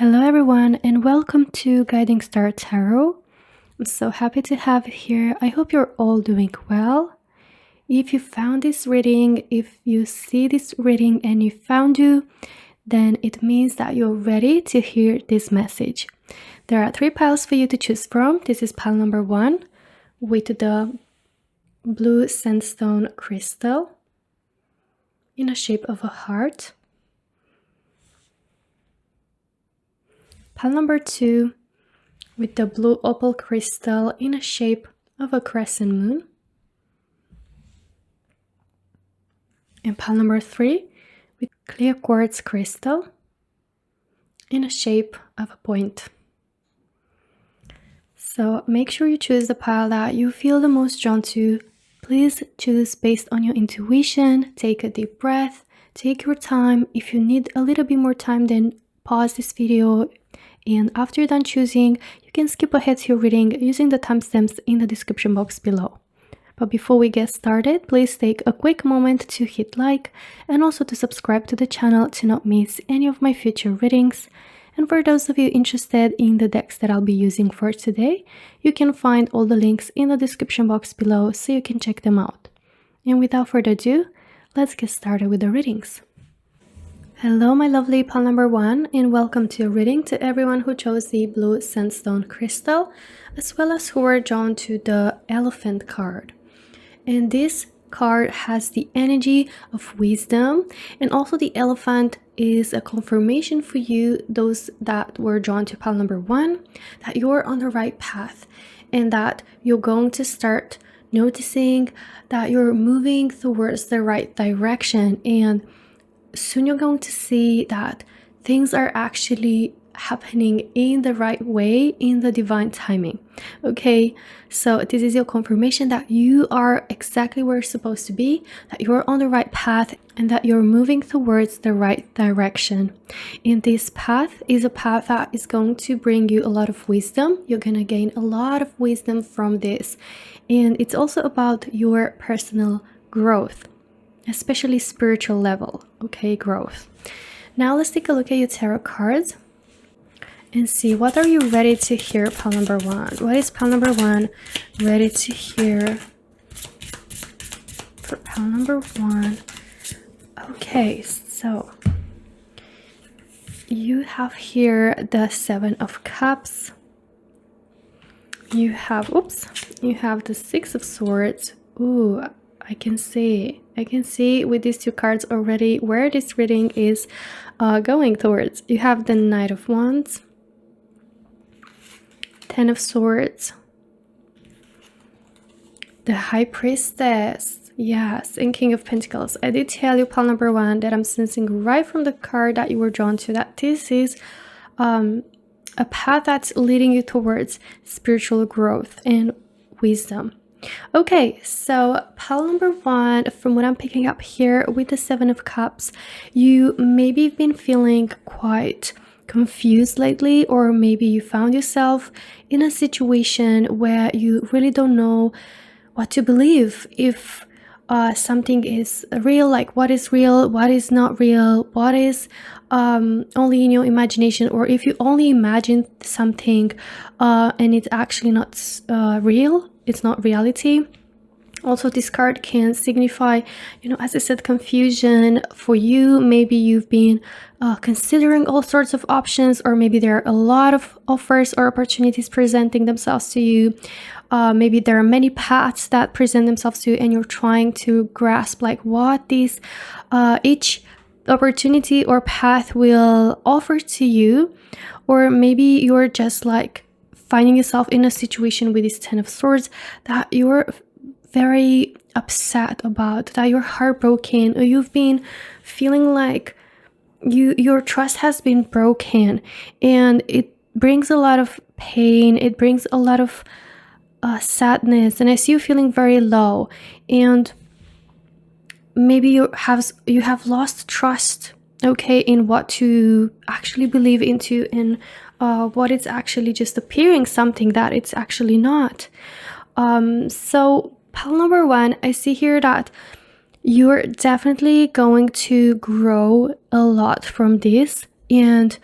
Hello everyone and welcome to Guiding Star Tarot. I'm so happy to have you here. I hope you're all doing well. If you found this reading, if you see this reading and it found you, then it means that you're ready to hear this message. There are 3 piles for you to choose from. This is pile number 1 with the blue sandstone crystal in the shape of a heart. Pile number 2 with the blue opal crystal in the shape of a crescent moon. And pile number 3 with clear quartz crystal in the shape of a point. So make sure you choose the pile that you feel the most drawn to. Please choose based on your intuition. Take a deep breath. Take your time. If you need a little bit more time, then pause this video. And after you're done choosing, you can skip ahead to your reading using the timestamps in the description box below. But before we get started, please take a quick moment to hit like and also to subscribe to the channel to not miss any of my future readings. And for those of you interested in the decks that I'll be using for today, you can find all the links in the description box below so you can check them out. And without further ado, let's get started with the readings. Hello my lovely pile number 1 and welcome to your reading to everyone who chose the blue sandstone crystal as well as who were drawn to the elephant card. And this card has the energy of wisdom, and also the elephant is a confirmation for you, those that were drawn to pile number 1, that you're on the right path and that you're going to start noticing that you're moving towards the right direction, and soon you're going to see that things are actually happening in the right way, in the divine timing. Okay, so this is your confirmation that you are exactly where you're supposed to be, that you're on the right path, and that you're moving towards the right direction. And this path is a path that is going to bring you a lot of wisdom. You're going to gain a lot of wisdom from this, and it's also about your personal growth, especially spiritual level, okay, growth. Now let's take a look at your tarot cards and see, what are you ready to hear, pile number 1? What is pile number 1 ready to hear for pile number 1? Okay, so you have here the 7 of Cups. You have, you have the 6 of Swords. Ooh, I can see with these 2 cards already where this reading is going towards. You have the Knight of Wands, 10 of Swords, the High Priestess, yes, and King of Pentacles. I did tell you, pile number 1, that I'm sensing right from the card that you were drawn to that this is a path that's leading you towards spiritual growth and wisdom. Okay, so pile number 1, from what I'm picking up here with the 7 of Cups, you maybe have been feeling quite confused lately, or maybe you found yourself in a situation where you really don't know what to believe. If something is real, like what is real, what is not real, what is only in your imagination, or if you only imagine something and it's actually not real, it's not reality. Also, this card can signify, as I said, confusion for you. Maybe you've been considering all sorts of options, or maybe there are a lot of offers or opportunities presenting themselves to you. Maybe there are many paths that present themselves to you, and you're trying to grasp like what these each opportunity or path will offer to you. Or maybe you're just like finding yourself in a situation with this 10 of Swords that you're very upset about, that you're heartbroken, or you've been feeling like your trust has been broken, and it brings a lot of pain, it brings a lot of sadness, and I see you feeling very low, and maybe you have lost trust, okay, in what to actually believe into, and what it's actually just appearing something that it's actually not. So pile number 1, I see here that you're definitely going to grow a lot from this, and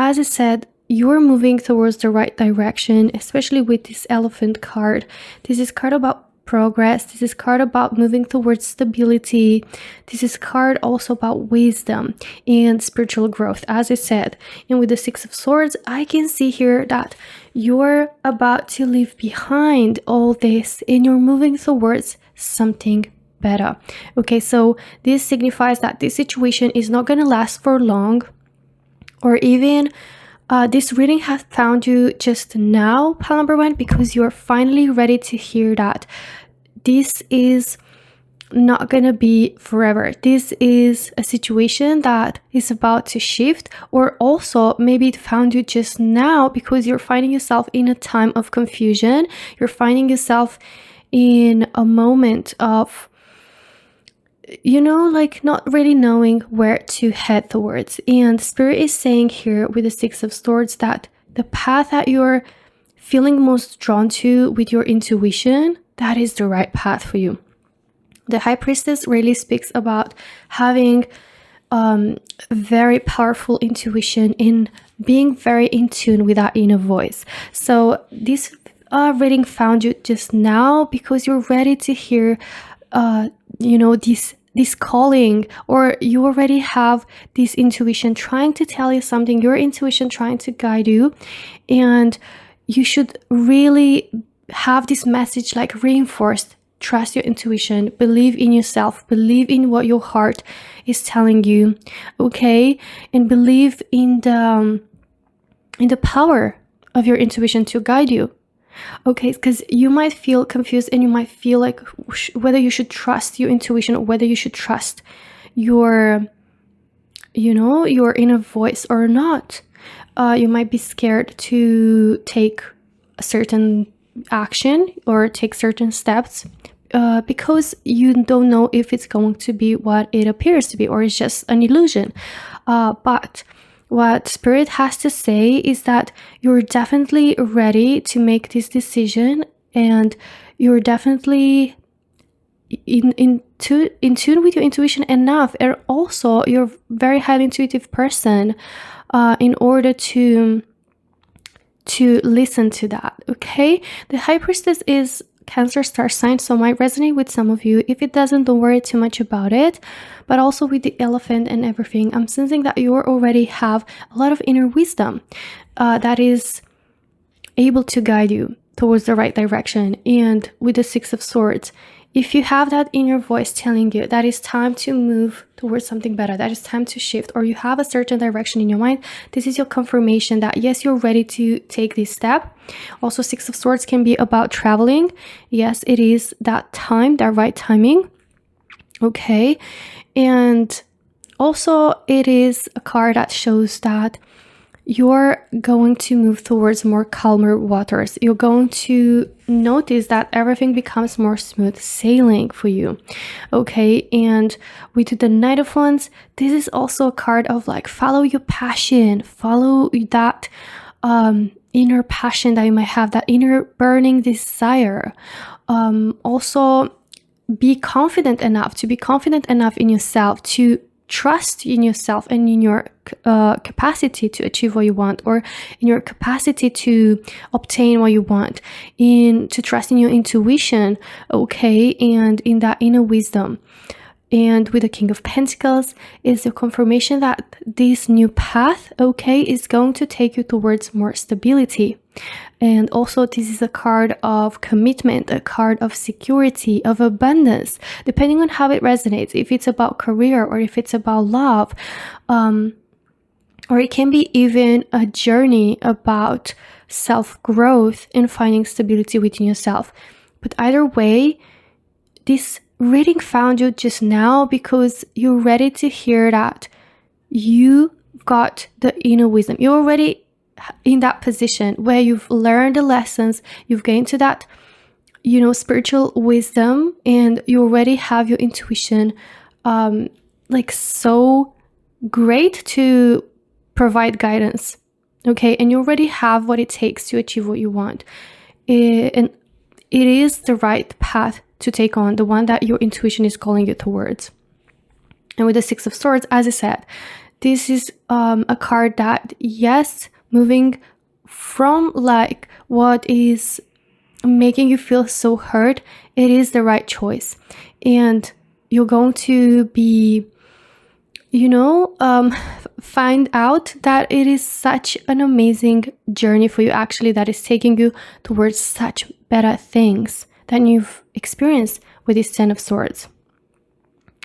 as I said, you're moving towards the right direction, especially with this elephant card. This is card about progress. This is card about moving towards stability. This is card also about wisdom and spiritual growth, as I said. And with the Six of Swords, I can see here that you're about to leave behind all this and you're moving towards something better. Okay, so this signifies that this situation is not going to last for long, or even this reading has found you just now, pile number one, because you're finally ready to hear that this is not gonna be forever. This is a situation that is about to shift, or also maybe it found you just now because you're finding yourself in a time of confusion. You're finding yourself in a moment of, like not really knowing where to head towards. And Spirit is saying here with the Six of Swords that the path that you're feeling most drawn to with your intuition, that is the right path for you. The High Priestess really speaks about having very powerful intuition in being very in tune with that inner voice. So this reading found you just now because you're ready to hear this calling, or you already have this intuition trying to tell you something, your intuition trying to guide you, and you should really have this message like reinforced. Trust your intuition, believe in yourself, believe in what your heart is telling you, okay? And believe in the power of your intuition to guide you. Okay, because you might feel confused and you might feel like whether you should trust your intuition or whether you should trust your inner voice or not. You might be scared to take a certain action or take certain steps because you don't know if it's going to be what it appears to be, or it's just an illusion. But what Spirit has to say is that you're definitely ready to make this decision, and you're definitely in tune with your intuition enough, and also you're a very highly intuitive person in order to listen to that, okay? The High Priestess is Cancer star sign, so might resonate with some of you. If it doesn't, don't worry too much about it. But also with the elephant and everything, I'm sensing that you already have a lot of inner wisdom that is able to guide you towards the right direction. And with the Six of Swords, if you have that inner voice telling you that it's time to move towards something better, that it's time to shift, or you have a certain direction in your mind, this is your confirmation that yes, you're ready to take this step. Also, Six of Swords can be about traveling. Yes, it is that time, that right timing. Okay. And also it is a card that shows that you're going to move towards more calmer waters. You're going to notice that everything becomes more smooth sailing for you. Okay, and with the Knight of Wands, this is also a card of like follow your passion, follow that inner passion that you might have, that inner burning desire. Also be confident enough in yourself, to trust in yourself and in your capacity to achieve what you want, or in your capacity to obtain what you want, to trust in your intuition, okay, and in that inner wisdom. And with the King of Pentacles is the confirmation that this new path, okay, is going to take you towards more stability. And also this is a card of commitment, a card of security, of abundance, depending on how it resonates, if it's about career or if it's about love, or it can be even a journey about self-growth and finding stability within yourself. But either way, this reading found you just now because you're ready to hear that you got the inner wisdom. You're already in that position where you've learned the lessons, you've gained to that, spiritual wisdom, and you already have your intuition like so great to provide guidance, okay? And you already have what it takes to achieve what you want. And it is the right path to take on, the one that your intuition is calling you towards. And with the Six of Swords, as I said, this is a card that, yes, moving from like what is making you feel so hurt, it is the right choice. And you're going to be, find out that it is such an amazing journey for you, actually, that is taking you towards such better things than you've experienced with this Ten of Swords.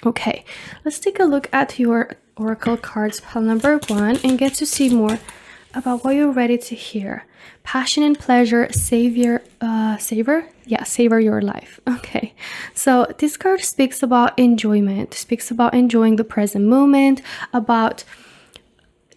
Okay, let's take a look at your oracle cards, pile number 1, and get to see more about what you're ready to hear. Passion and pleasure, savor your life. Okay, so this card speaks about enjoyment, speaks about enjoying the present moment, about,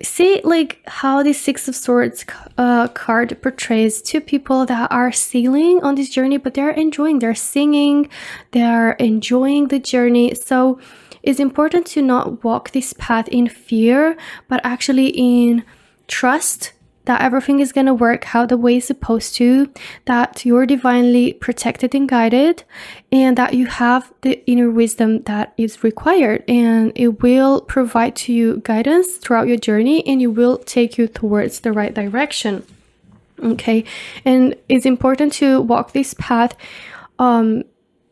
see, like how the Six of Swords card portrays two people that are sailing on this journey, but they're enjoying, they're singing, they're enjoying the journey. So it's important to not walk this path in fear, but actually in trust that everything is going to work out the way it's supposed to, that you're divinely protected and guided, and that you have the inner wisdom that is required, and it will provide to you guidance throughout your journey, and it will take you towards the right direction. Okay, and it's important to walk this path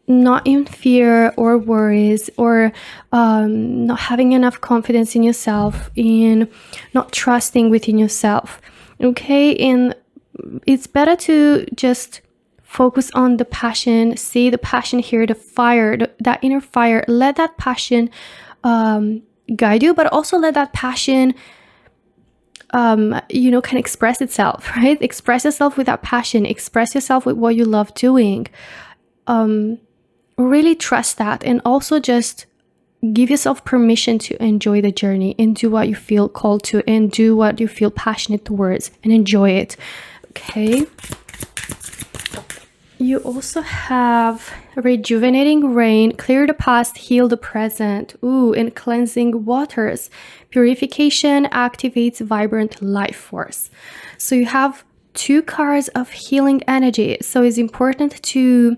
not in fear or worries, or not having enough confidence in yourself, in not trusting within yourself. Okay, and it's better to just focus on the passion, see the passion here, the fire, that inner fire. Let that passion guide you, but also let that passion can express itself, right? Express yourself with that passion, express yourself with what you love doing. Really trust that, and also just give yourself permission to enjoy the journey and do what you feel called to, and do what you feel passionate towards, and enjoy it. Okay. You also have rejuvenating rain, clear the past, heal the present. Ooh, and cleansing waters. Purification activates vibrant life force. So you have 2 cards of healing energy. So it's important to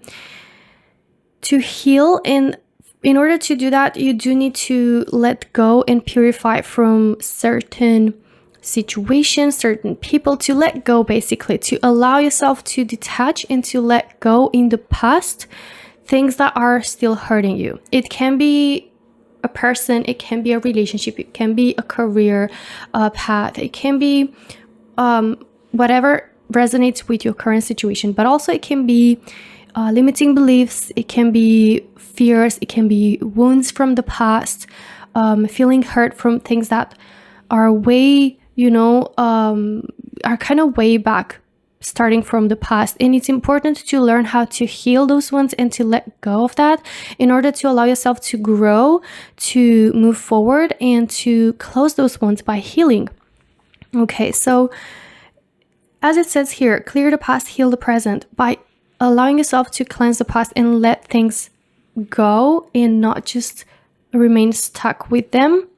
heal, and in order to do that, you do need to let go and purify from certain situations, certain people, to let go, basically, to allow yourself to detach and to let go in the past things that are still hurting you. It can be a person, it can be a relationship, it can be a career path, it can be whatever resonates with your current situation, but also it can be limiting beliefs, it can be fears, it can be wounds from the past, feeling hurt from things that are way, are kind of way back, starting from the past. And it's important to learn how to heal those ones and to let go of that in order to allow yourself to grow, to move forward, and to close those ones by healing. Okay, so as it says here, clear the past, heal the present, by allowing yourself to cleanse the past and let things go and not just remain stuck with them.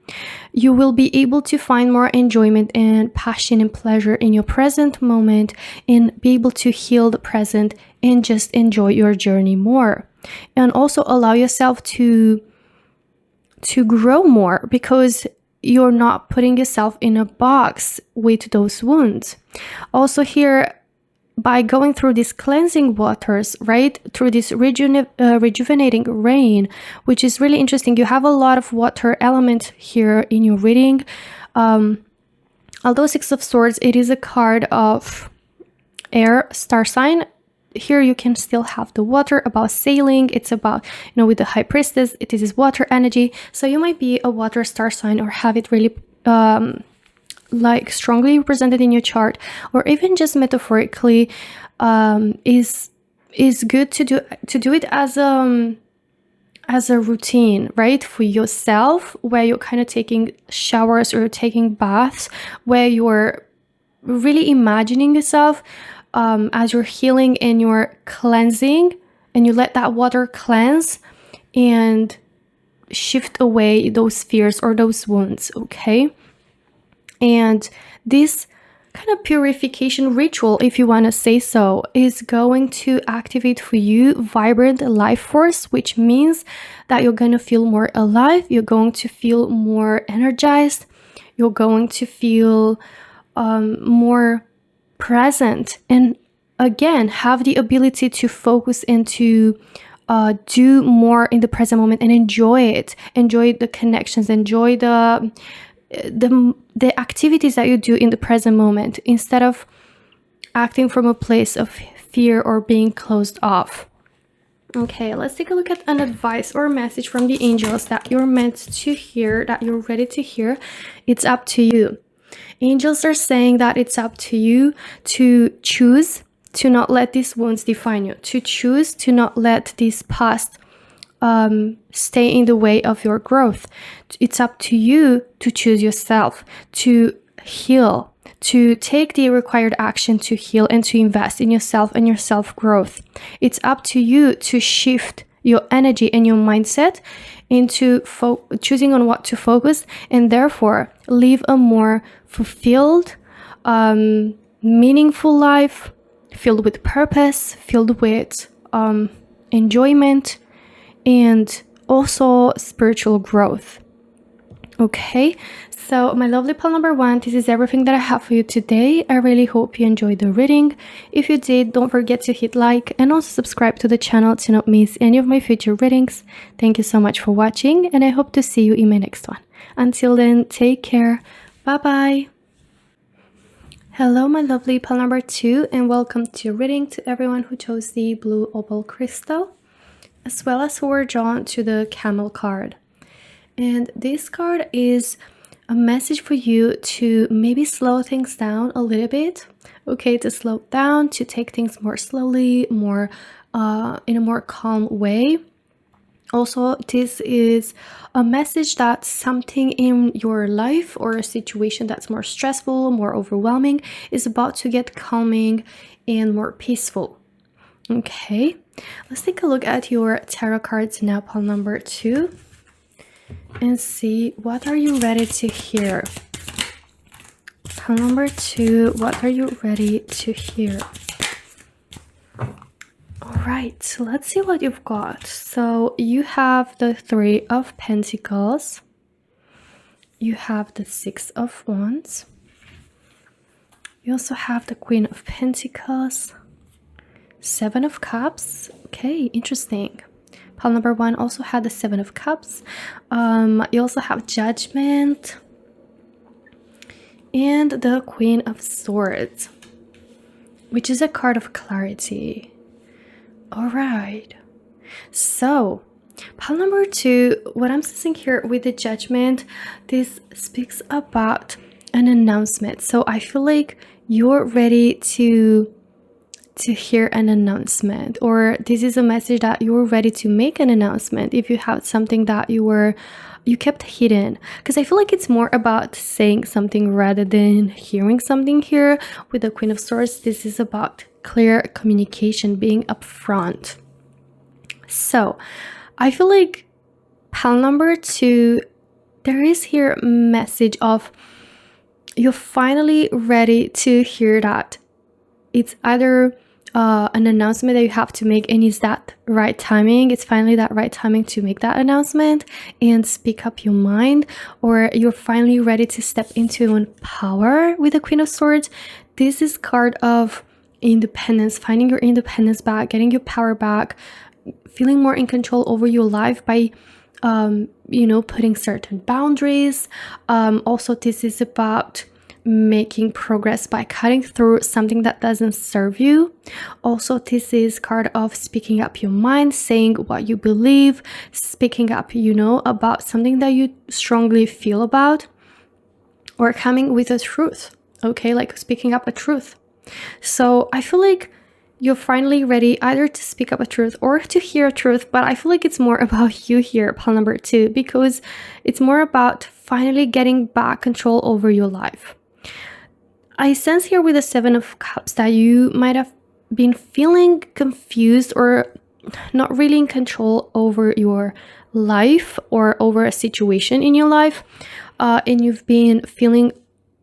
You will be able to find more enjoyment and passion and pleasure in your present moment, and be able to heal the present and just enjoy your journey more. And also allow yourself to grow more, because you're not putting yourself in a box with those wounds. Also here, by going through these cleansing waters, right, through this rejuvenating rain, which is really interesting. You have a lot of water element here in your reading. Although Six of Swords, it is a card of air star sign. Here you can still have the water, about sailing. It's about, with the High Priestess, it is water energy. So you might be a water star sign, or have it really strongly represented in your chart, or even just metaphorically, is good to do it as a routine, right, for yourself, where you're kind of taking showers or taking baths, where you're really imagining yourself as you're healing and you're cleansing, and you let that water cleanse and shift away those fears or those wounds. Okay. And this kind of purification ritual, if you want to say so, is going to activate for you vibrant life force, which means that you're going to feel more alive, you're going to feel more energized, You're going to feel more present, and again have the ability to focus and to do more in the present moment and enjoy it, enjoy the connections, enjoy the activities that you do in the present moment, instead of acting from a place of fear or being closed off. Okay, let's take a look at an advice or message from the angels that you're meant to hear, that you're ready to hear. It's up to you. Angels are saying that it's up to you to choose to not let these wounds define you, to choose to not let these past stay in the way of your growth. It's up to you to choose yourself, to heal, to take the required action to heal and to invest in yourself and your self-growth. It's up to you to shift your energy and your mindset into choosing on what to focus, and therefore live a more fulfilled, meaningful life, filled with purpose, filled with enjoyment, and also spiritual growth. Okay, so my lovely pal number 1, this is everything that I have for you today. I really hope you enjoyed the reading. If you did, don't forget to hit like and also subscribe to the channel to not miss any of my future readings. Thank you so much for watching, and I hope to see you in my next one. Until then, take care. Bye bye. Hello, my lovely pal number 2, and welcome to your reading to everyone who chose the blue opal crystal, as well as who were drawn to the camel card. And this card is a message for you to maybe slow things down a little bit. Okay, to slow down, to take things more slowly, more in a more calm way. Also, this is a message that something in your life or a situation that's more stressful, more overwhelming, is about to get calming and more peaceful. Okay, let's take a look at your tarot cards now, pal number 2, and see what are you ready to hear. Pal number 2, what are you ready to hear? Alright, so let's see what you've got. So you have the 3 of Pentacles, you have the 6 of Wands, you also have the Queen of Pentacles, 7 of Cups. Okay, interesting. Pile number 1 also had the 7 of Cups. You also have Judgment and the Queen of Swords, which is a card of clarity. All right, so pile number 2, what I'm sensing here with the Judgment, this speaks about an announcement. So I feel like you're ready to hear an announcement, or this is a message that you're ready to make an announcement if you have something that you kept hidden, because I feel like it's more about saying something rather than hearing something here. With the Queen of Swords, this is about clear communication, being upfront. So I feel like pile number 2, there is here a message of you're finally ready to hear that it's either an announcement that you have to make, and is that right timing. It's finally that right timing to make that announcement and speak up your mind, or you're finally ready to step into your own power. With the Queen of Swords, this is card of independence, finding your independence back, getting your power back, feeling more in control over your life by putting certain boundaries. Also, this is about making progress by cutting through something that doesn't serve you. Also, this is card of speaking up your mind, saying what you believe, speaking up about something that you strongly feel about, or coming with a truth. Okay, like speaking up a truth. So I feel like you're finally ready either to speak up a truth or to hear a truth, but I feel like it's more about you here, pile number 2, because it's more about finally getting back control over your life. I sense here with the 7 of Cups that you might have been feeling confused or not really in control over your life or over a situation in your life, and you've been feeling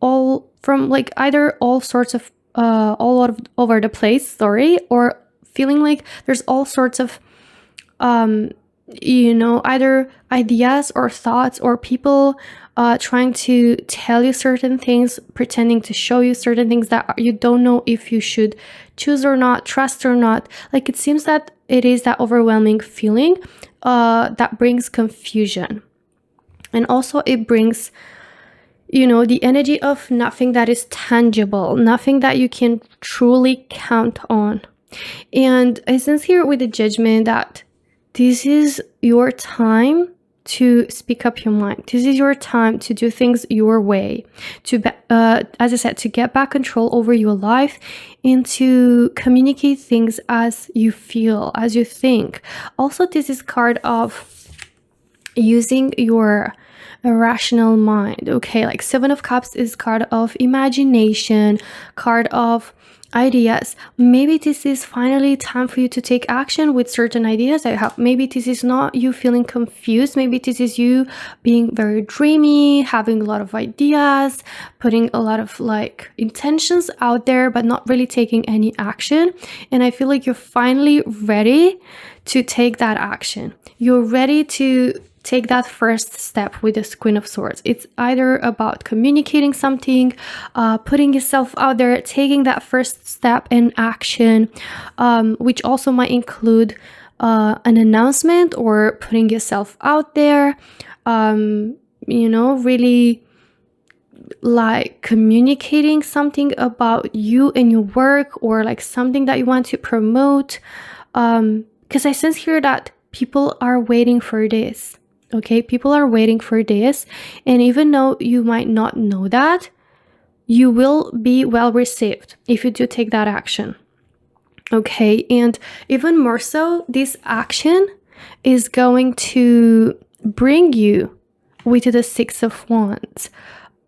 all sorts of all over the place, or feeling like there's all sorts of either ideas or thoughts or people trying to tell you certain things, pretending to show you certain things that you don't know if you should choose or not, trust or not. Like, it seems that it is that overwhelming feeling that brings confusion. And also it brings, the energy of nothing that is tangible, nothing that you can truly count on. And I sense here with the Judgment that this is your time to speak up your mind. This is your time to do things your way, to, as I said, to get back control over your life and to communicate things as you feel, as you think. Also, this is card of using your rational mind. Okay, like Seven of Cups is card of imagination, card of ideas. Maybe this is finally time for you to take action with certain ideas that you have. Maybe this is not you feeling confused. Maybe this is you being very dreamy, having a lot of ideas, putting a lot of like intentions out there, but not really taking any action. And I feel like you're finally ready to take that action. You're ready to take that first step with this Queen of Swords. It's either about communicating something, putting yourself out there, taking that first step in action, which also might include an announcement or putting yourself out there, really like communicating something about you and your work, or like something that you want to promote. Because I sense here that people are waiting for this. Okay, people are waiting for this, and even though you might not know that, you will be well received if you do take that action. Okay, and even more so, this action is going to bring you with the Six of Wands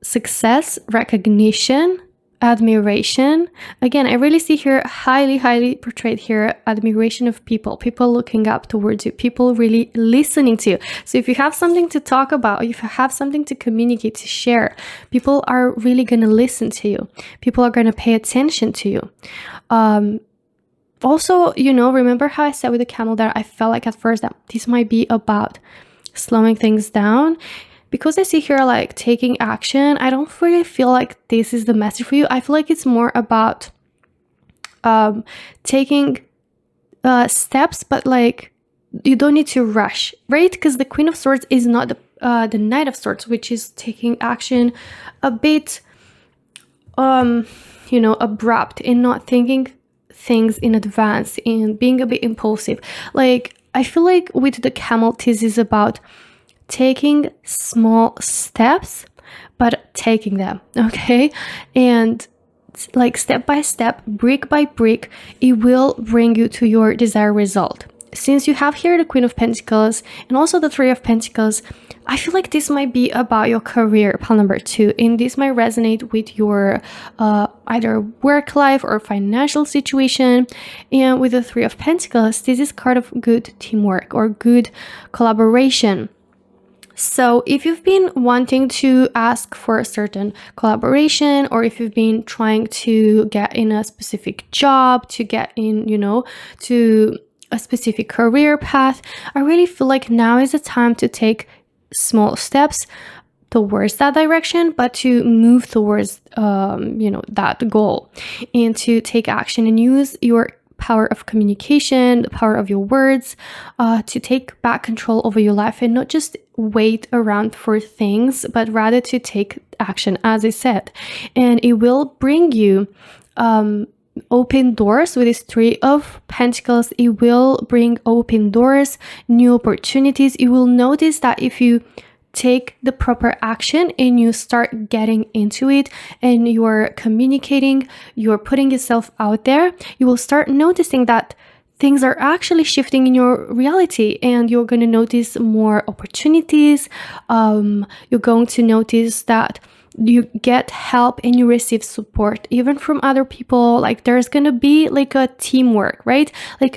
success, recognition, admiration. Again, I really see here highly portrayed here admiration of people looking up towards you, people really listening to you. So if you have something to talk about, if you have something to communicate, to share, people are really going to listen to you. People are going to pay attention to you. Also, remember how I said with the camel that I felt like at first that this might be about slowing things down? Because I see here like taking action, I don't really feel like this is the message for you. I feel like it's more about taking steps, but like you don't need to rush, right? Because the Queen of Swords is not the Knight of Swords, which is taking action a bit, abrupt and not thinking things in advance and being a bit impulsive. Like, I feel like with the Camel, this is about taking small steps, but taking them, okay? And like step by step, brick by brick, it will bring you to your desired result. Since you have here the Queen of Pentacles and also the Three of Pentacles, I feel like this might be about your career, pile number 2, and this might resonate with your either work life or financial situation. And with the Three of Pentacles, this is kind of good teamwork or good collaboration. So if you've been wanting to ask for a certain collaboration, or if you've been trying to get in a specific job, to get in, to a specific career path, I really feel like now is the time to take small steps towards that direction, but to move towards, that goal, and to take action and use your power of communication, the power of your words, to take back control over your life and not just wait around for things, but rather to take action, as I said. And it will bring you open doors with this Three of Pentacles. It will bring open doors, new opportunities. You will notice that if you take the proper action and you start getting into it and you're communicating, you're putting yourself out there, you will start noticing that things are actually shifting in your reality, and you're going to notice more opportunities. You're going to notice that you get help and you receive support even from other people. Like, there's going to be like a teamwork, right? Like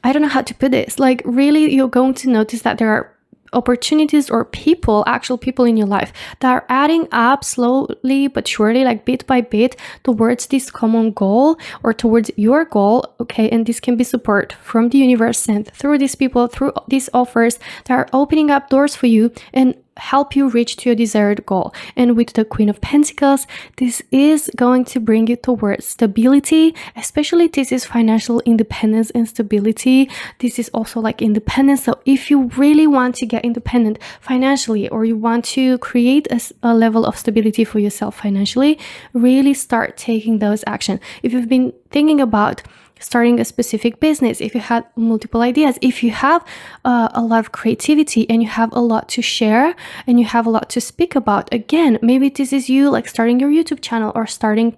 I don't know how to put this. Like, really, you're going to notice that there are opportunities or people, actual people in your life that are adding up slowly but surely, like bit by bit, towards this common goal or towards your goal. Okay, and this can be support from the universe sent through these people, through these offers that are opening up doors for you and help you reach to your desired goal. And with the Queen of Pentacles, this is going to bring you towards stability, especially this is financial independence and stability. This is also like independence. So if you really want to get independent financially, or you want to create a level of stability for yourself financially, really start taking those actions. If you've been thinking about starting a specific business, if you had multiple ideas, if you have a lot of creativity and you have a lot to share and you have a lot to speak about, again, maybe this is you like starting your YouTube channel or starting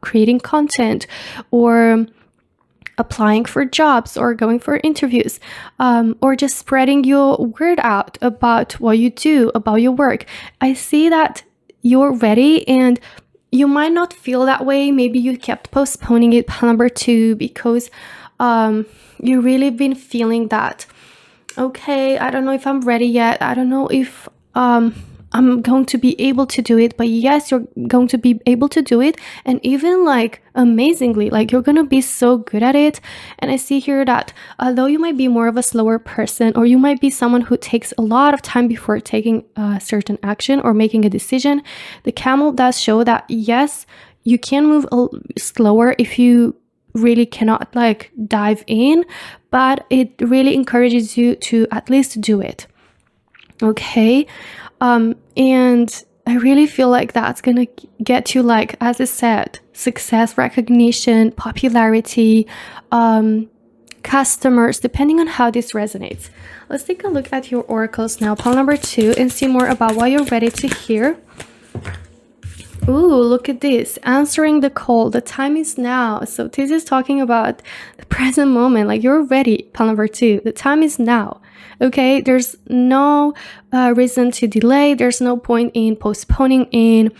creating content or applying for jobs or going for interviews, or just spreading your word out about what you do, about your work. I see that you're ready, and you might not feel that way. Maybe you kept postponing it, number 2, because you really been feeling that, okay, I don't know if I'm ready yet. I don't know if I'm going to be able to do it. But yes, you're going to be able to do it, and even like amazingly, like you're gonna be so good at it. And I see here that although you might be more of a slower person, or you might be someone who takes a lot of time before taking a certain action or making a decision, the camel does show that yes, you can move slower if you really cannot like dive in, but it really encourages you to at least do it. Okay. And I really feel like that's gonna get you, like, as I said, success, recognition, popularity, customers, depending on how this resonates. Let's take a look at your oracles now, pile number 2, and see more about what you're ready to hear. Ooh, look at this. Answering the call. The time is now. So this is talking about the present moment. Like you're ready, pile number 2. The time is now. Okay, there's no reason to delay. There's no point in postponing, in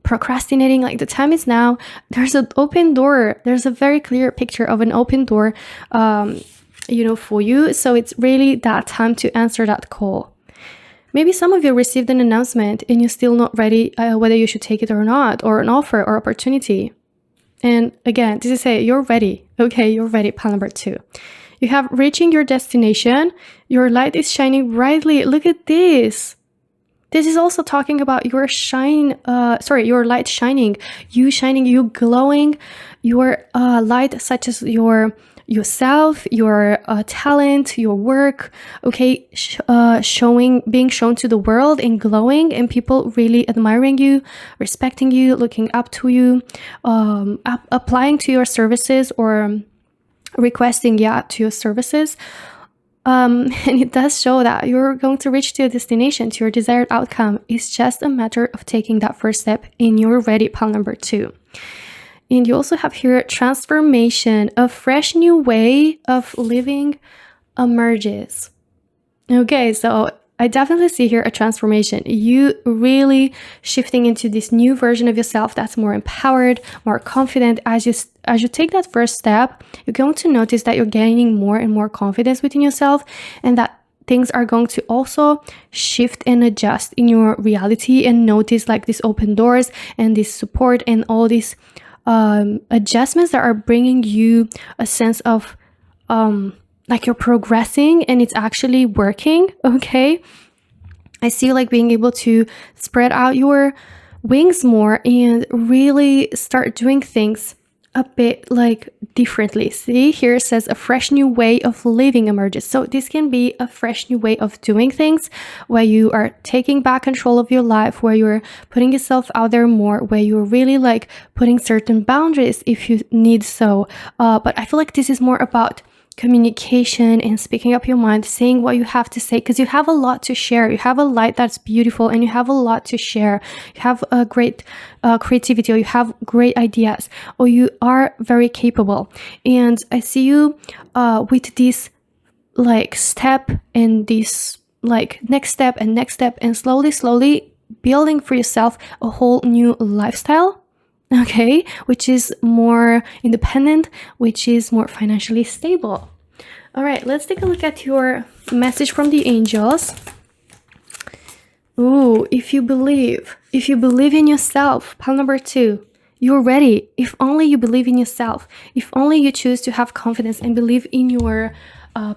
procrastinating. Like the time is now. There's an open door. There's a very clear picture of an open door, for you. So it's really that time to answer that call. Maybe some of you received an announcement and you're still not ready whether you should take it or not, or an offer or opportunity. And again, this is say you're ready. Okay, you're ready, pile number 2. You have reaching your destination. Your light is shining brightly. Look at this. This is also talking about your your light shining. You shining, you glowing. Your light, such as yourself, your talent, your work, okay, being shown to the world and glowing, and people really admiring you, respecting you, looking up to you, applying to your services or requesting to your services. And it does show that you're going to reach to your destination, to your desired outcome. It's just a matter of taking that first step, and you're ready, pile number 2. And you also have here transformation. A fresh new way of living emerges. Okay, so I definitely see here a transformation. You really shifting into this new version of yourself that's more empowered, more confident. As you take that first step, you're going to notice that you're gaining more and more confidence within yourself, and that things are going to also shift and adjust in your reality, and notice like these open doors and this support and all these adjustments that are bringing you a sense of like you're progressing and it's actually working. Okay, I see you like being able to spread out your wings more and really start doing things a bit like differently. See, here it says a fresh new way of living emerges. So this can be a fresh new way of doing things, where you are taking back control of your life, where you're putting yourself out there more, where you're really like putting certain boundaries if you need so. But I feel like this is more about communication and speaking up your mind, saying what you have to say, because you have a lot to share. You have a light that's beautiful and you have a lot to share. You have a great creativity, or you have great ideas, or you are very capable. And I see you with this like step and this like next step and slowly building for yourself a whole new lifestyle. Okay, which is more independent, which is more financially stable. All right, let's take a look at your message from the angels. Ooh, if you believe in yourself, pile number 2, you're ready. If only you believe in yourself, if only you choose to have confidence and believe in your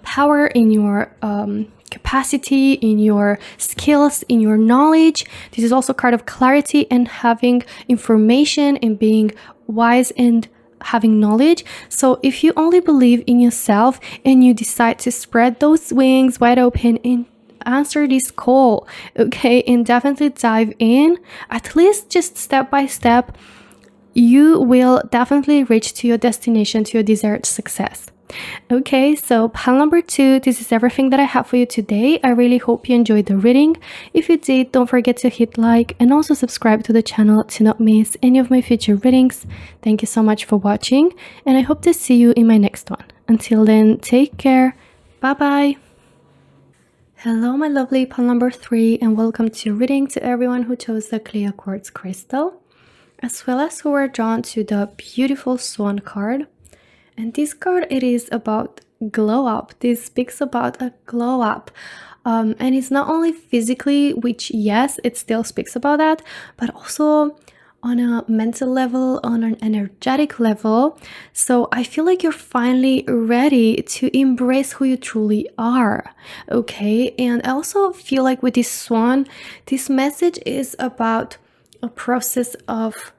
power, in your capacity, in your skills, in your knowledge. This is also a card of clarity and having information and being wise and having knowledge. So if you only believe in yourself and you decide to spread those wings wide open and answer this call, okay, and definitely dive in, at least just step by step, you will definitely reach to your destination, to your desired success. Okay, so pile number 2, this is everything that I have for you today. I really hope you enjoyed the reading. If you did, don't forget to hit like and also subscribe to the channel to not miss any of my future readings. Thank you so much for watching, and I hope to see you in my next one. Until then, take care. Bye bye. Hello, my lovely pile number 3, and welcome to reading to everyone who chose the clear quartz crystal, as well as who are drawn to the beautiful swan card. And this card, it is about glow up. This speaks about a glow up. And it's not only physically, which yes, it still speaks about that, but also on a mental level, on an energetic level. So I feel like you're finally ready to embrace who you truly are. Okay. And I also feel like with this swan, this message is about a process of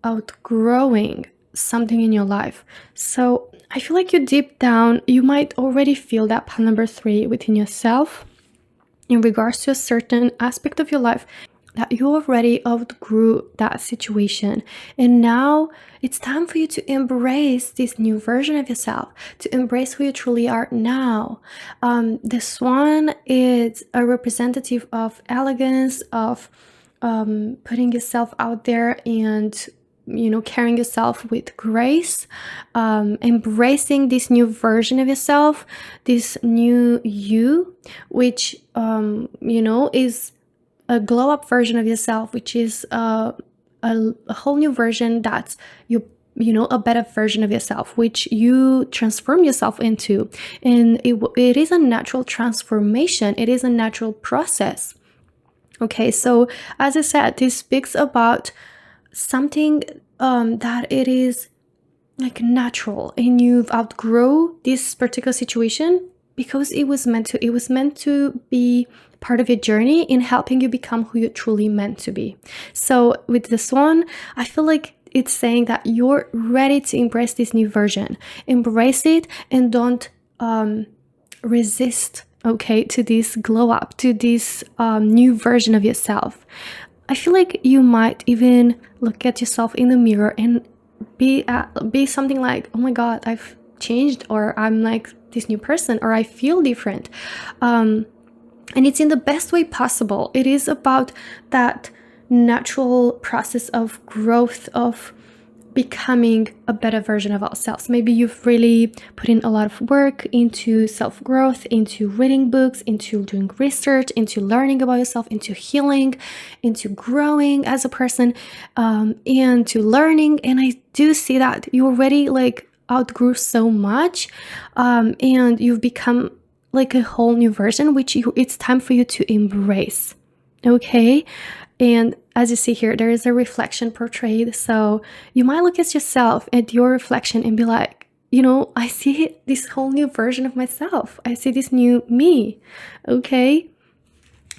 outgrowing something in your life. So I feel like you deep down, you might already feel that pile number 3 within yourself in regards to a certain aspect of your life, that you already outgrew that situation. And now it's time for you to embrace this new version of yourself, to embrace who you truly are now. The swan is a representative of elegance, of putting yourself out there and carrying yourself with grace, embracing this new version of yourself, this new you, which is a glow up version of yourself, which is a whole new version that's a better version of yourself, which you transform yourself into. And it is a natural transformation. It is a natural process. Okay, so as I said, this speaks about something that it is like natural, and you've outgrown this particular situation because it was meant to be part of your journey in helping you become who you're truly meant to be. So with this one, I feel like it's saying that you're ready to embrace this new version. Embrace it and don't resist, okay, to this glow up, to this new version of yourself. I feel like you might even look at yourself in the mirror and be something like, oh my god, I've changed, or I'm like this new person, or I feel different. And it's in the best way possible. It is about that natural process of growth, of becoming a better version of ourselves. Maybe you've really put in a lot of work into self-growth, into reading books, into doing research, into learning about yourself, into healing, into growing as a person, and to learning. And I do see that you already like outgrew so much, and you've become like a whole new version, which it's time for you to embrace. Okay. And as you see here, there is a reflection portrayed. So you might look at yourself, at your reflection, and be like, I see this whole new version of myself. I see this new me. Okay.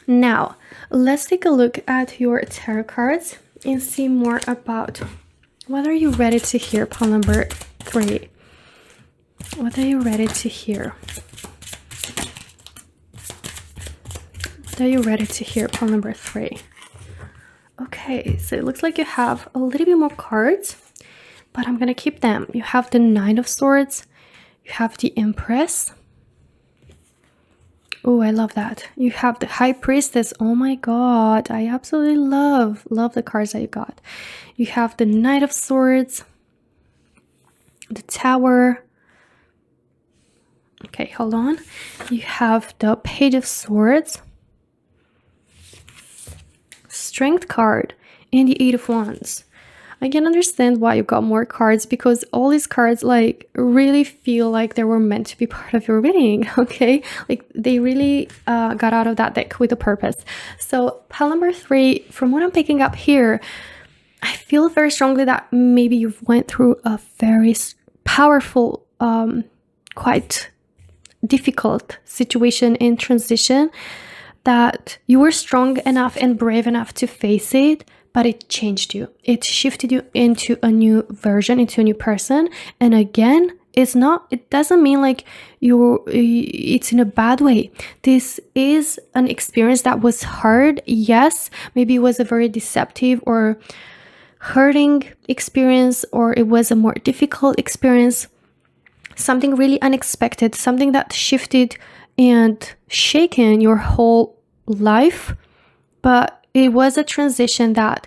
Now, let's take a look at your tarot cards and see more about what are you ready to hear, pile number 3. What are you ready to hear? What are you ready to hear, pile number 3? Okay, so it looks like you have a little bit more cards, but I'm gonna keep them. You have the Nine of Swords, you have the Empress. Oh, I love that. You have the High Priestess. Oh my god, I absolutely love the cards that you got. You have the Knight of Swords, the Tower. Okay, hold on. You have the Page of Swords, Strength card, and the Eight of Wands. I can understand why you got more cards, because all these cards like really feel like they were meant to be part of your reading. Okay, like they really got out of that deck with a purpose. So pile number 3, from what I'm picking up here, I feel very strongly that maybe you've went through a very powerful, quite difficult situation in transition, that you were strong enough and brave enough to face it, but it changed you. It shifted you into a new version, into a new person. And again, it doesn't mean like it's in a bad way. This is an experience that was hard. Yes, maybe it was a very deceptive or hurting experience, or it was a more difficult experience, something really unexpected, something that shifted and shaken your whole life. But it was a transition that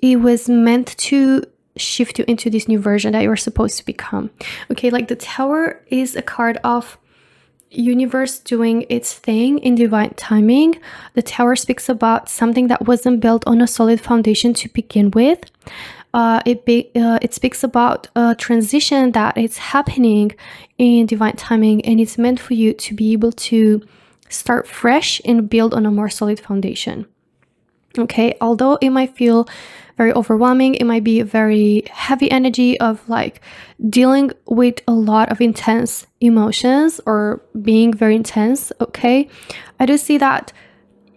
it was meant to shift you into this new version that you were supposed to become. Okay, like the Tower is a card of universe doing its thing in divine timing. The Tower speaks about something that wasn't built on a solid foundation to begin with. It speaks about a transition that is happening in divine timing, and it's meant for you to be able to start fresh and build on a more solid foundation. Okay, although it might feel very overwhelming, it might be a very heavy energy of like dealing with a lot of intense emotions or being very intense. Okay, I do see that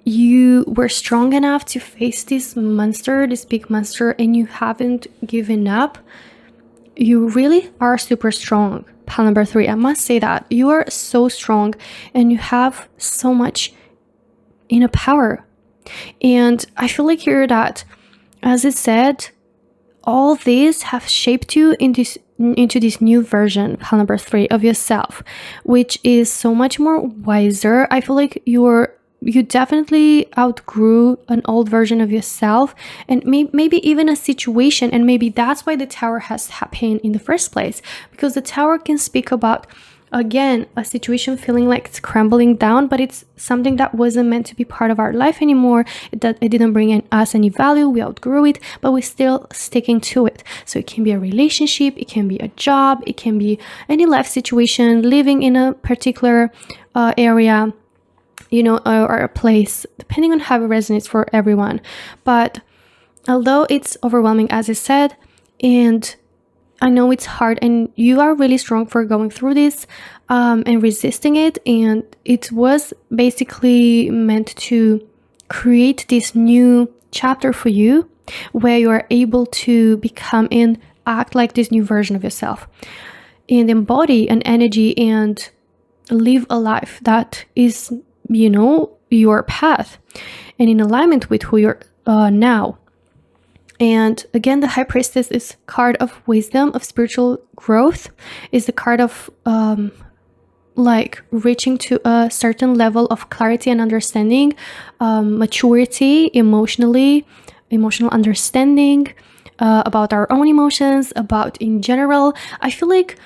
you were strong enough to face this monster, this big monster, and you haven't given up. You really are super strong. Pile number 3, I must say that you are so strong and you have so much inner power. And I feel like here that, as it said, all these have shaped you into this new version, pile number 3, of yourself, which is so much more wiser. I feel like you definitely outgrew an old version of yourself, and maybe even a situation, and maybe that's why the Tower has happened in the first place, because the Tower can speak about, again, a situation feeling like it's crumbling down, but it's something that wasn't meant to be part of our life anymore. It didn't bring in us any value. We outgrew it, but we're still sticking to it. So it can be a relationship, it can be a job, it can be any life situation, living in a particular area, or a place, depending on how it resonates for everyone. But although it's overwhelming, as I said, and I know it's hard, and you are really strong for going through this and resisting it, and it was basically meant to create this new chapter for you where you are able to become and act like this new version of yourself and embody an energy and live a life that is your path and in alignment with who you're now. And again, the High Priestess is card of wisdom, of spiritual growth, is the card of like reaching to a certain level of clarity and understanding, maturity, emotional understanding about our own emotions, about in general. I feel like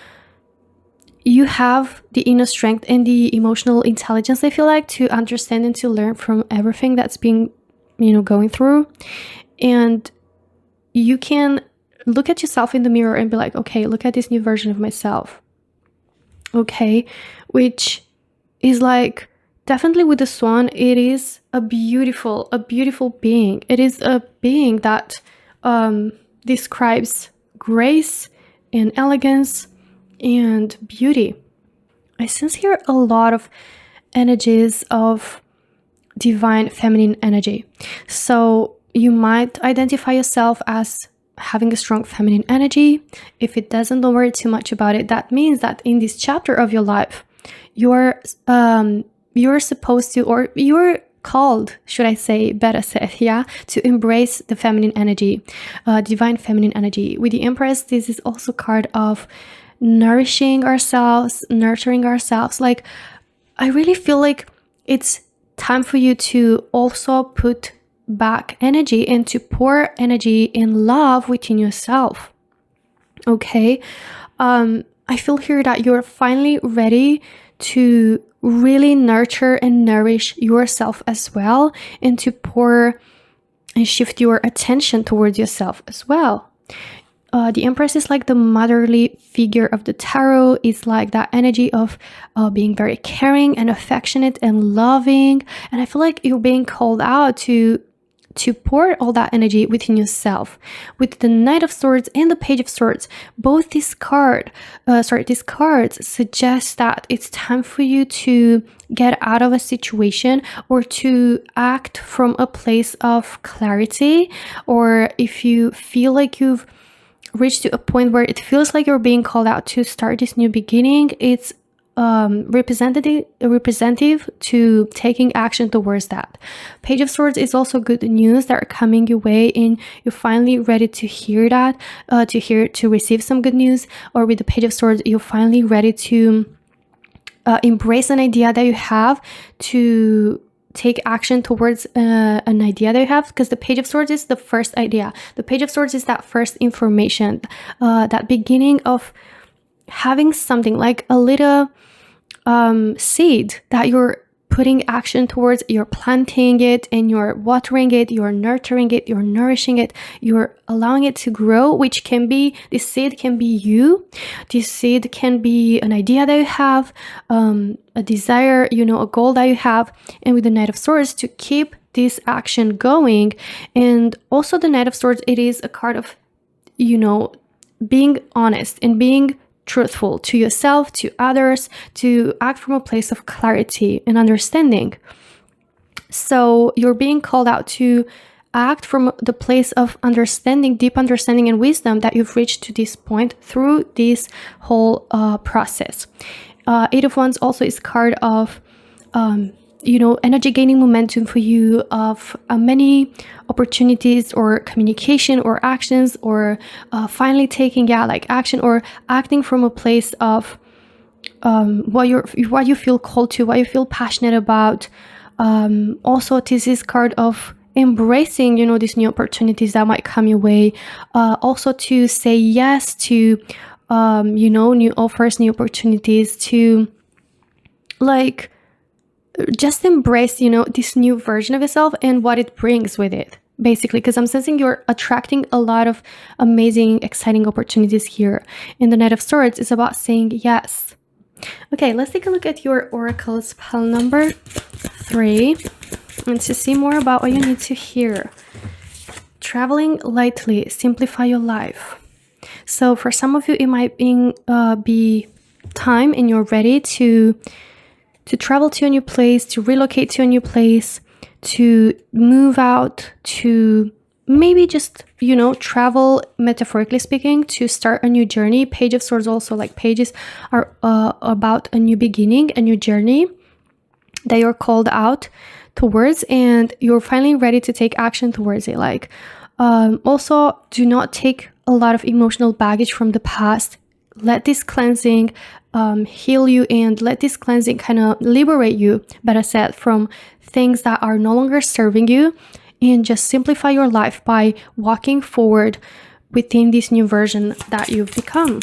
you have the inner strength and the emotional intelligence, I feel like, to understand and to learn from everything that's being, going through. And you can look at yourself in the mirror and be like, okay, look at this new version of myself. Okay, which is like, definitely with the Swan, it is a beautiful being. It is a being that describes grace and elegance and beauty. I sense here a lot of energies of divine feminine energy. So you might identify yourself as having a strong feminine energy. If it doesn't, don't worry too much about it. That means that in this chapter of your life, you're supposed to, or you're called, should I say, better said, to embrace the feminine energy, divine feminine energy. With the Empress, this is also a card of nourishing ourselves, nurturing ourselves. Like, I really feel like it's time for you to also put back energy and to pour energy and love within yourself. Okay, I feel here that you're finally ready to really nurture and nourish yourself as well, and to pour and shift your attention towards yourself as well. The Empress is like the motherly figure of the tarot. It's like that energy of being very caring and affectionate and loving. And I feel like you're being called out to pour all that energy within yourself. With the Knight of Swords and the Page of Swords, both these cards suggest that it's time for you to get out of a situation or to act from a place of clarity. Or if you feel like you've reached to a point where it feels like you're being called out to start this new beginning, it's representative to taking action towards that. Page of Swords is also good news that are coming your way, and you're finally ready to hear that, to receive some good news. Or with the Page of Swords, you're finally ready to embrace an idea that you have, to take action towards an idea that you have, because the Page of Swords is the first idea. The Page of Swords is that first information, that beginning of having something like a little seed that you're putting action towards. You're planting it and you're watering it, you're nurturing it, you're nourishing it, you're allowing it to grow, which can be, this seed can be you, this seed can be an idea that you have, a desire, a goal that you have. And with the Knight of Swords, to keep this action going. And also the Knight of Swords, it is a card of being honest and being truthful to yourself, to others, to act from a place of clarity and understanding. So you're being called out to act from the place of understanding, deep understanding and wisdom that you've reached to this point through this whole process. Eight of Wands also is card of energy gaining momentum for you, of many opportunities or communication or actions, or finally taking action or acting from a place of what you feel called to, what you feel passionate about. Also, this is card of embracing these new opportunities that might come your way. Also to say yes to new offers, new opportunities, to just embrace, this new version of yourself and what it brings with it, basically, because I'm sensing you're attracting a lot of amazing, exciting opportunities here. And the Knight of Swords is about saying yes. Okay, let's take a look at your Oracle spell number 3 and to see more about what you need to hear. Traveling lightly, simplify your life. So for some of you, it might be time and you're ready to travel to a new place, to relocate to a new place, to move out, to maybe just, travel, metaphorically speaking, to start a new journey. Page of Swords also, pages are about a new beginning, a new journey that you're called out towards, and you're finally ready to take action towards it. Also, do not take a lot of emotional baggage from the past. Let this cleansing heal you, and let this cleansing kind of liberate you, better said, from things that are no longer serving you, and just simplify your life by walking forward within this new version that you've become.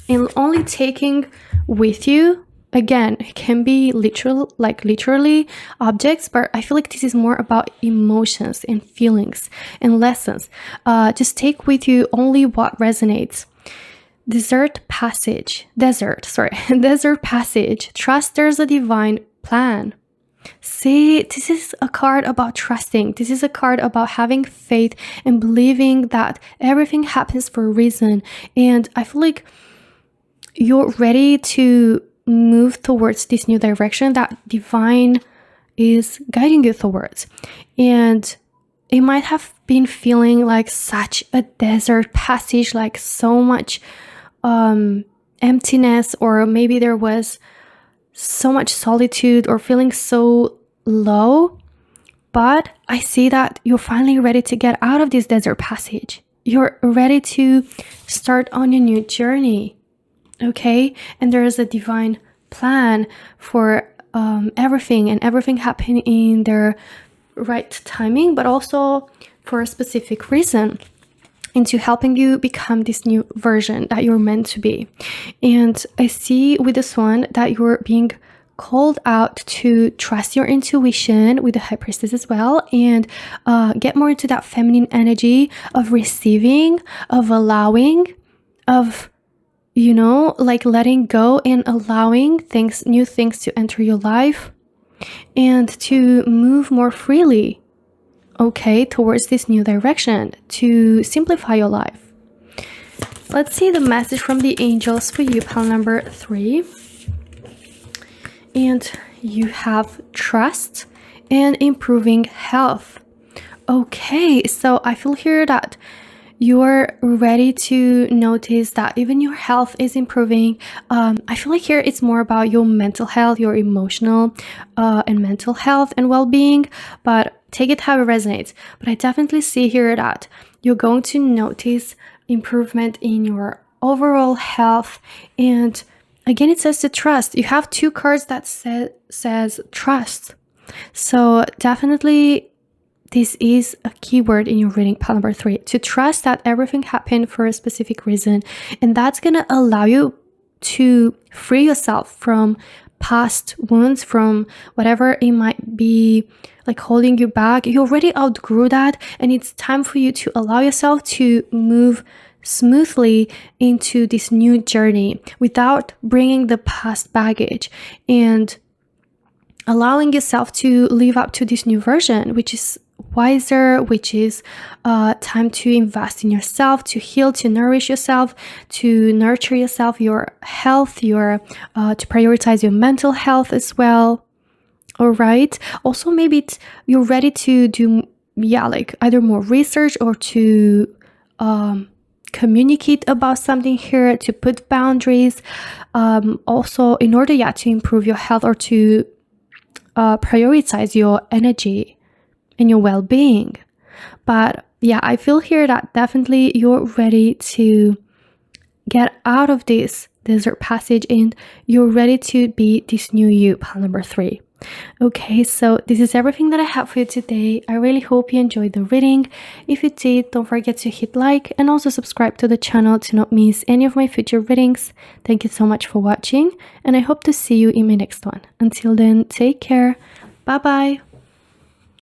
And only taking with you, again, it can be literally objects, but I feel like this is more about emotions and feelings and lessons. Just take with you only what resonates. Desert passage. Trust there's a divine plan. See, this is a card about trusting. This is a card about having faith and believing that everything happens for a reason. And I feel like you're ready to move towards this new direction that divine is guiding you towards. And it might have been feeling like such a desert passage, like so much emptiness, or maybe there was so much solitude or feeling so low. But I see that you're finally ready to get out of this desert passage. You're ready to start on a new journey. Okay? And there is a divine plan for everything, and everything happening in their right timing, but also for a specific reason, into helping you become this new version that you're meant to be. And I see with this one that you're being called out to trust your intuition with the High Priestess as well, and get more into that feminine energy of receiving, of allowing, of, you know, like letting go and allowing things, new things to enter your life and to move more freely, okay, towards this new direction, to simplify your life. Let's see the message from the angels for you, pile number 3. And you have trust and improving health. Okay, so I feel here that you're ready to notice that even your health is improving. I feel like here it's more about your mental health, your emotional and mental health and well-being, but take it how it resonates. But I definitely see here that you're going to notice improvement in your overall health. And again, it says to trust. You have 2 cards that says trust. So definitely this is a keyword in your reading, pile number 3, to trust that everything happened for a specific reason. And that's going to allow you to free yourself from past wounds, from whatever it might be like holding you back. You already outgrew that, and it's time for you to allow yourself to move smoothly into this new journey without bringing the past baggage, and allowing yourself to live up to this new version, which is wiser, which is time to invest in yourself, to heal, to nourish yourself, to nurture yourself, your health, your to prioritize your mental health as well. All right. Also, maybe you're ready to do, like either more research or to communicate about something here, to put boundaries. Also, in order, to improve your health or to prioritize your energy and your well-being. But I feel here that definitely you're ready to get out of this desert passage and you're ready to be this new you, pile number 3. Okay, so this is everything that I have for you today. I really hope you enjoyed the reading. If you did, don't forget to hit like and also subscribe to the channel to not miss any of my future readings. Thank you so much for watching, and I hope to see you in my next one. Until then, take care. Bye bye.